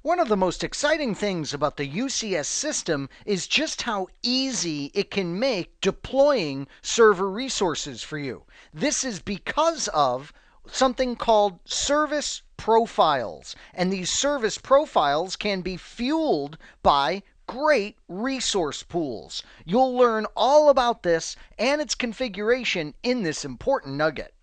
One of the most exciting things about the UCS system is just how easy it can make deploying server resources for you. This is because of something called service profiles. And these service profiles can be fueled by great resource pools. You'll learn all about this and its configuration in this important nugget.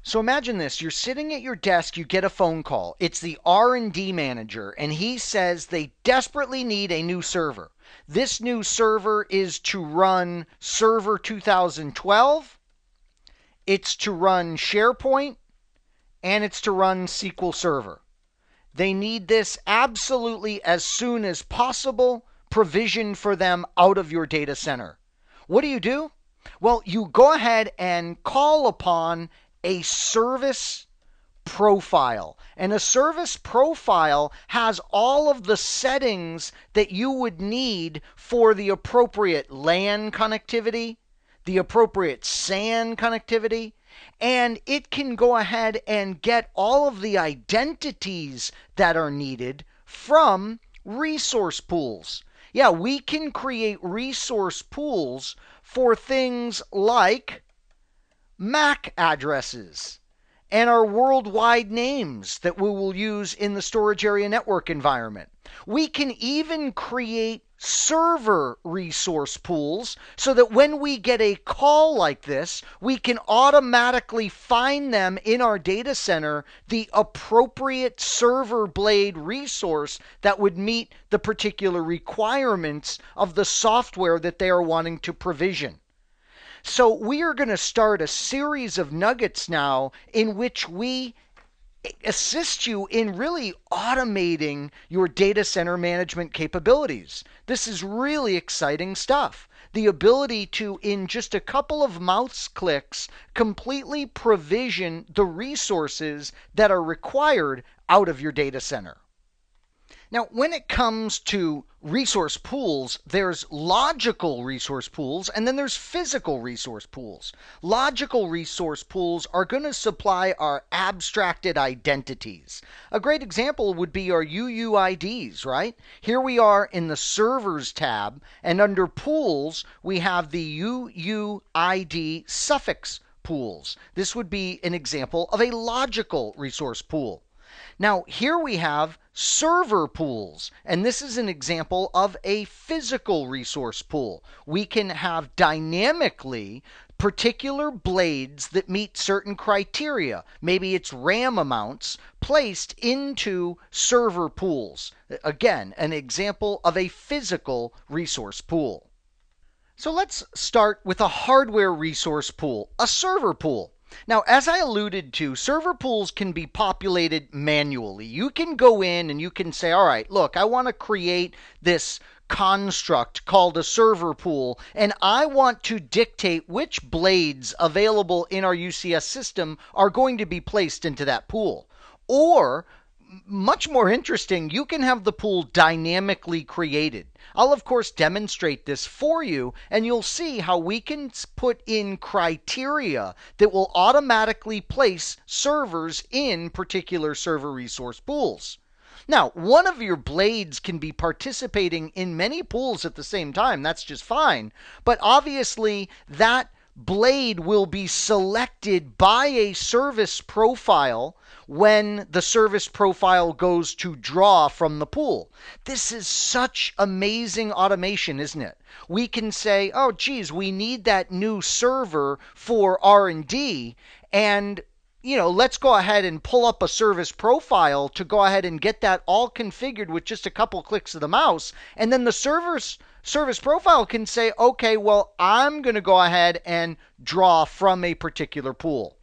So imagine this, you're sitting at your desk, you get a phone call. It's the R&D manager and he says they desperately need a new server. This new server is to run Server 2012, it's to run SharePoint, and it's to run SQL Server. They need this absolutely as soon as possible, provisioned for them out of your data center. What do? Well, you go ahead and call upon a service profile. And a service profile has all of the settings that you would need for the appropriate LAN connectivity, the appropriate SAN connectivity, and it can go ahead and get all of the identities that are needed from resource pools. Yeah, we can create resource pools for things like MAC addresses and our worldwide names that we will use in the storage area network environment. We can even create server resource pools so that when we get a call like this, we can automatically find them in our data center the appropriate server blade resource that would meet the particular requirements of the software that they are wanting to provision. So we are going to start a series of nuggets now in which we assist you in really automating your data center management capabilities. This is really exciting stuff. The ability to, in just a couple of mouse clicks, completely provision the resources that are required out of your data center. Now, when it comes to resource pools, there's logical resource pools and then there's physical resource pools. Logical resource pools are going to supply our abstracted identities. A great example would be our UUIDs, right? Here we are in the servers tab, and under pools, we have the UUID suffix pools. This would be an example of a logical resource pool. Now, here we have server pools, and this is an example of a physical resource pool. We can have dynamically particular blades that meet certain criteria. Maybe it's RAM amounts placed into server pools. Again, an example of a physical resource pool. So let's start with a hardware resource pool, a server pool. Now, as I alluded to, server pools can be populated manually. You can go in and you can say, all right, look, I want to create this construct called a server pool, and I want to dictate which blades available in our UCS system are going to be placed into that pool. Or, much more interesting, you can have the pool dynamically created. I'll of course demonstrate this for you, and you'll see how we can put in criteria that will automatically place servers in particular server resource pools. Now, one of your blades can be participating in many pools at the same time. That's just fine. But obviously, that blade will be selected by a service profile when the service profile goes to draw from the pool. This is such amazing automation, isn't it? We can say, oh geez, we need that new server for R&D, and let's go ahead and pull up a service profile to go ahead and get that all configured with just a couple clicks of the mouse, and then the service profile can say, okay, well, I'm going to go ahead and draw from a particular pool.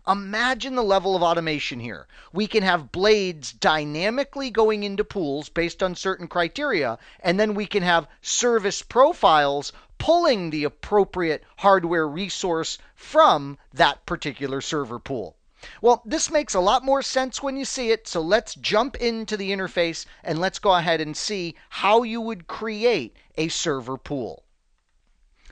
Imagine the level of automation here. We can have blades dynamically going into pools based on certain criteria, and then we can have service profiles pulling the appropriate hardware resource from that particular server pool. Well, this makes a lot more sense when you see it, so let's jump into the interface and let's go ahead and see how you would create a server pool.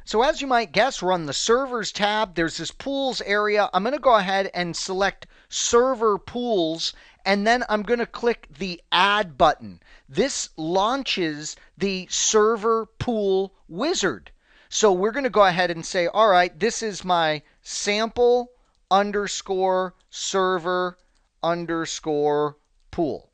So as you might guess, we're on the servers tab. There's this pools area. I'm going to go ahead and select server pools, and then I'm going to click the add button. This launches the server pool wizard. So we're going to go ahead and say, all right, this is my sample underscore server underscore pool.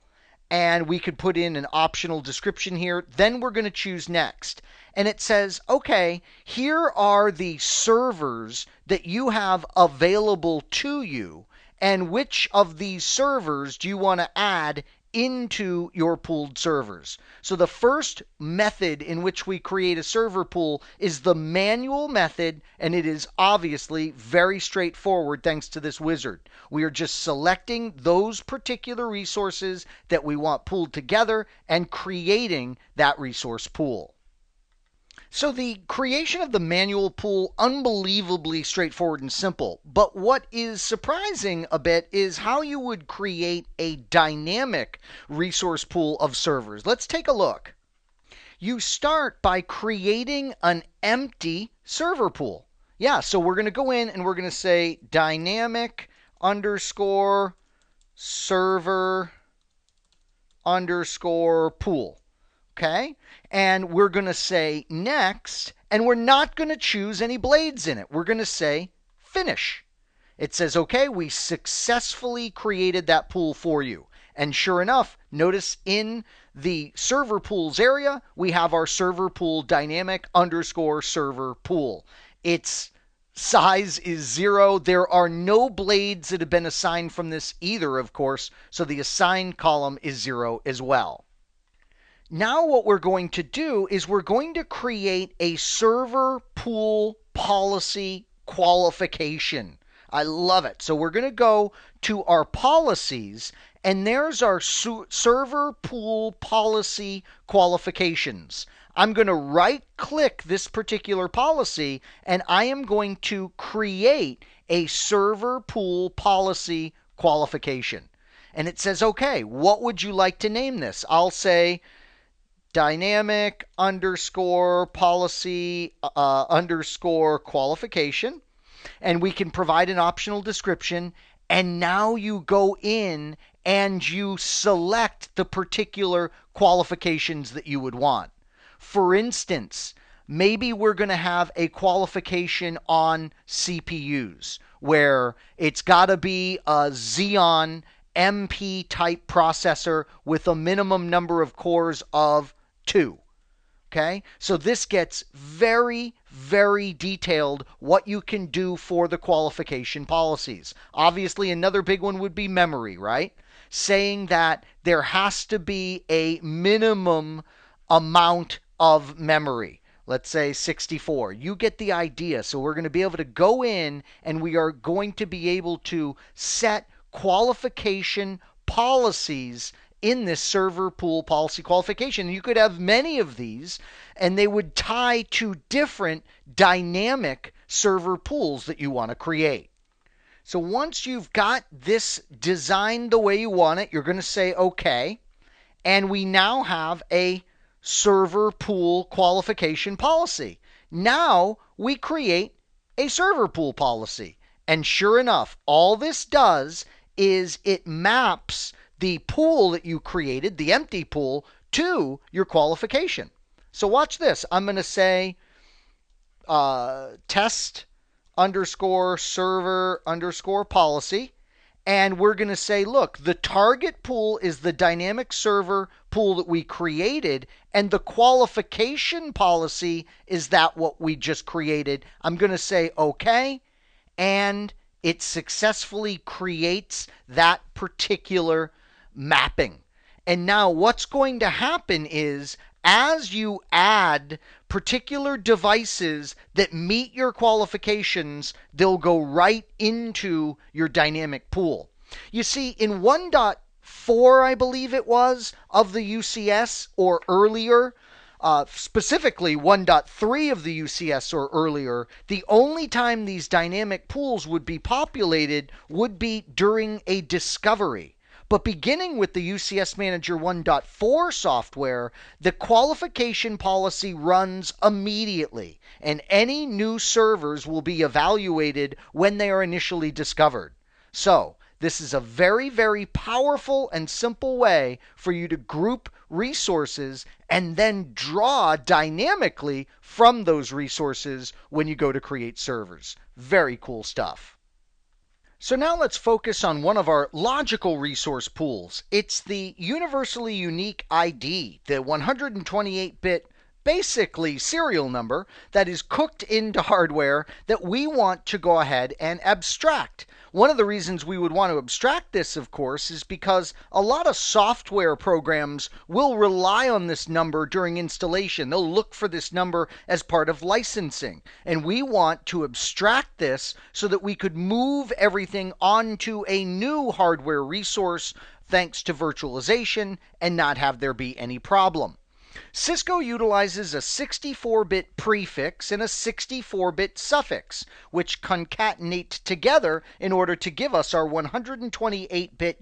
And we could put in an optional description here. Then we're going to choose next. And it says, okay, here are the servers that you have available to you. And which of these servers do you want to add into your pooled servers? So the first method in which we create a server pool is the manual method, and it is obviously very straightforward thanks to this wizard. We are just selecting those particular resources that we want pooled together and creating that resource pool. So the creation of the manual pool, unbelievably straightforward and simple. But what is surprising a bit is how you would create a dynamic resource pool of servers. Let's take a look. You start by creating an empty server pool. Yeah, so we're going to go in and we're going to say dynamic underscore server underscore pool. Okay, and we're going to say next, and we're not going to choose any blades in it. We're going to say finish. It says, okay, we successfully created that pool for you. And sure enough, notice in the server pools area, we have our server pool dynamic underscore server pool. Its size is 0. There are no blades that have been assigned from this either, of course, so the assigned column is 0 as well. Now what we're going to do is we're going to create a server pool policy qualification. I love it. So we're going to go to our policies, and there's our server pool policy qualifications. I'm going to right click this particular policy, and I am going to create a server pool policy qualification. And it says, okay, what would you like to name this? I'll say dynamic underscore policy underscore qualification, and we can provide an optional description. And now you go in and you select the particular qualifications that you would want. For instance, maybe we're going to have a qualification on CPUs where it's got to be a Xeon MP type processor with a minimum number of cores of 2. Okay, so this gets very, very detailed what you can do for the qualification policies. Obviously, another big one would be memory, right? Saying that there has to be a minimum amount of memory. Let's say 64. You get the idea. So we're going to be able to go in and we are going to be able to set qualification policies in this server pool policy qualification. You could have many of these, and they would tie to different dynamic server pools that you want to create. So once you've got this designed the way you want it, you're going to say OK, and we now have a server pool qualification policy. Now we create a server pool policy. And sure enough, all this does is it maps the pool that you created, the empty pool, to your qualification. So watch this. I'm going to say test underscore server underscore policy. And we're going to say, look, the target pool is the dynamic server pool that we created, and the qualification policy is that what we just created. I'm going to say OK, and it successfully creates that particular mapping. And now what's going to happen is as you add particular devices that meet your qualifications, they'll go right into your dynamic pool. You see, in 1.4, I believe it was, of the UCS or earlier, specifically 1.3 of the UCS or earlier, the only time these dynamic pools would be populated would be during a discovery. But beginning with the UCS Manager 1.4 software, the qualification policy runs immediately, and any new servers will be evaluated when they are initially discovered. So, this is a very, very powerful and simple way for you to group resources and then draw dynamically from those resources when you go to create servers. Very cool stuff. So now let's focus on one of our logical resource pools. It's the universally unique ID, the 128-bit basically serial number that is cooked into hardware that we want to go ahead and abstract. One of the reasons we would want to abstract this, of course, is because a lot of software programs will rely on this number during installation. They'll look for this number as part of licensing. And we want to abstract this so that we could move everything onto a new hardware resource thanks to virtualization and not have there be any problem. Cisco utilizes a 64-bit prefix and a 64-bit suffix, which concatenate together in order to give us our 128-bit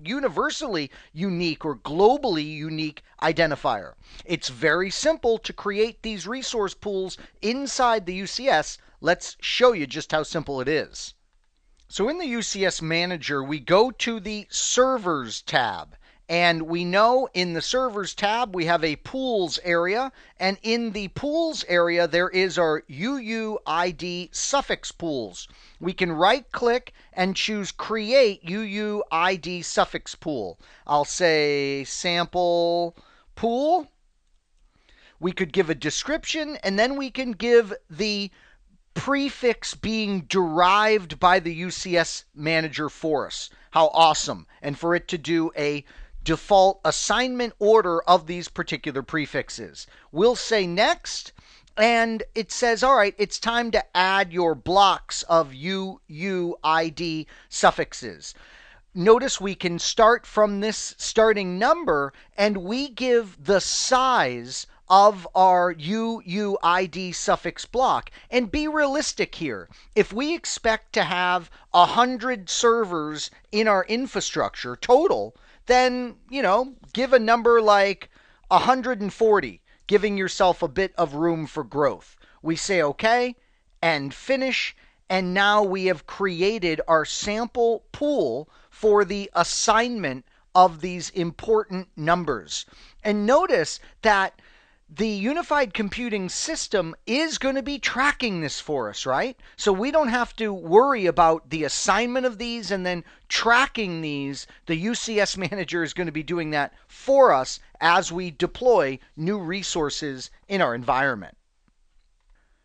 universally unique or globally unique identifier. It's very simple to create these resource pools inside the UCS. Let's show you just how simple it is. So in the UCS Manager, we go to the Servers tab. And we know in the Servers tab, we have a Pools area. And in the Pools area, there is our UUID suffix pools. We can right-click and choose Create UUID suffix pool. I'll say Sample Pool. We could give a description, and then we can give the prefix being derived by the UCS Manager for us. How awesome. And for it to do a default assignment order of these particular prefixes. We'll say next, and it says, all right, it's time to add your blocks of UUID suffixes. Notice we can start from this starting number, and we give the size of our UUID suffix block. And be realistic here. If we expect to have 100 servers in our infrastructure total, then, give a number like 140, giving yourself a bit of room for growth. We say OK and finish, and now we have created our sample pool for the assignment of these important numbers. And notice that the unified computing system is going to be tracking this for us, right? So we don't have to worry about the assignment of these and then tracking these. The UCS Manager is going to be doing that for us as we deploy new resources in our environment.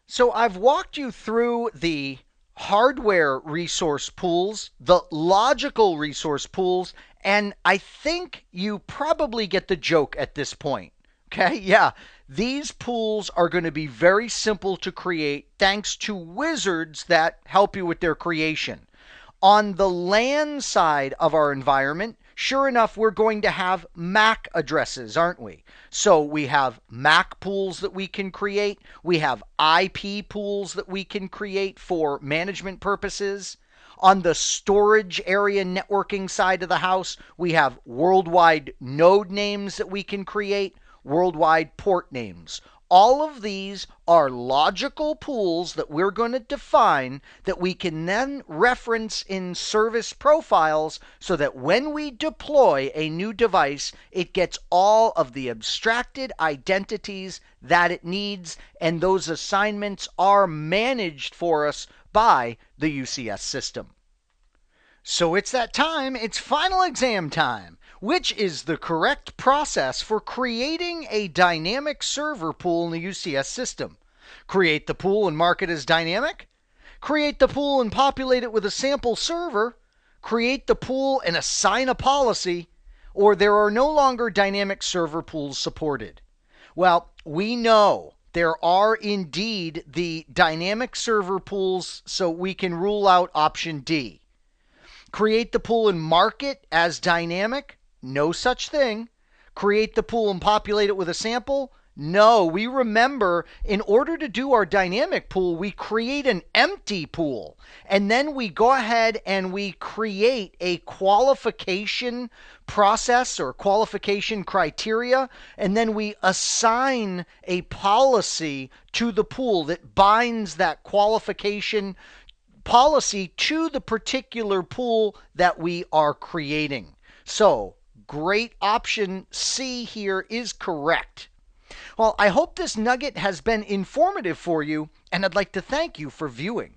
So I've walked you through the hardware resource pools, the logical resource pools, and I think you probably get the joke at this point. Okay, yeah, these pools are going to be very simple to create thanks to wizards that help you with their creation. On the LAN side of our environment, sure enough, we're going to have MAC addresses, aren't we? So we have MAC pools that we can create. We have IP pools that we can create for management purposes. On the storage area networking side of the house, we have worldwide node names that we can create, worldwide port names. All of these are logical pools that we're going to define that we can then reference in service profiles so that when we deploy a new device, it gets all of the abstracted identities that it needs, and those assignments are managed for us by the UCS system. So it's that time, it's final exam time. Which is the correct process for creating a dynamic server pool in the UCS system? Create the pool and mark it as dynamic? Create the pool and populate it with a sample server? Create the pool and assign a policy? Or there are no longer dynamic server pools supported? Well, we know there are indeed the dynamic server pools, so we can rule out option D. Create the pool and mark it as dynamic? No such thing. Create the pool and populate it with a sample? No, we remember in order to do our dynamic pool, we create an empty pool. And then we go ahead and we create a qualification process or qualification criteria. And then we assign a policy to the pool that binds that qualification policy to the particular pool that we are creating. So, great option C here is correct. Well, I hope this nugget has been informative for you, and I'd like to thank you for viewing.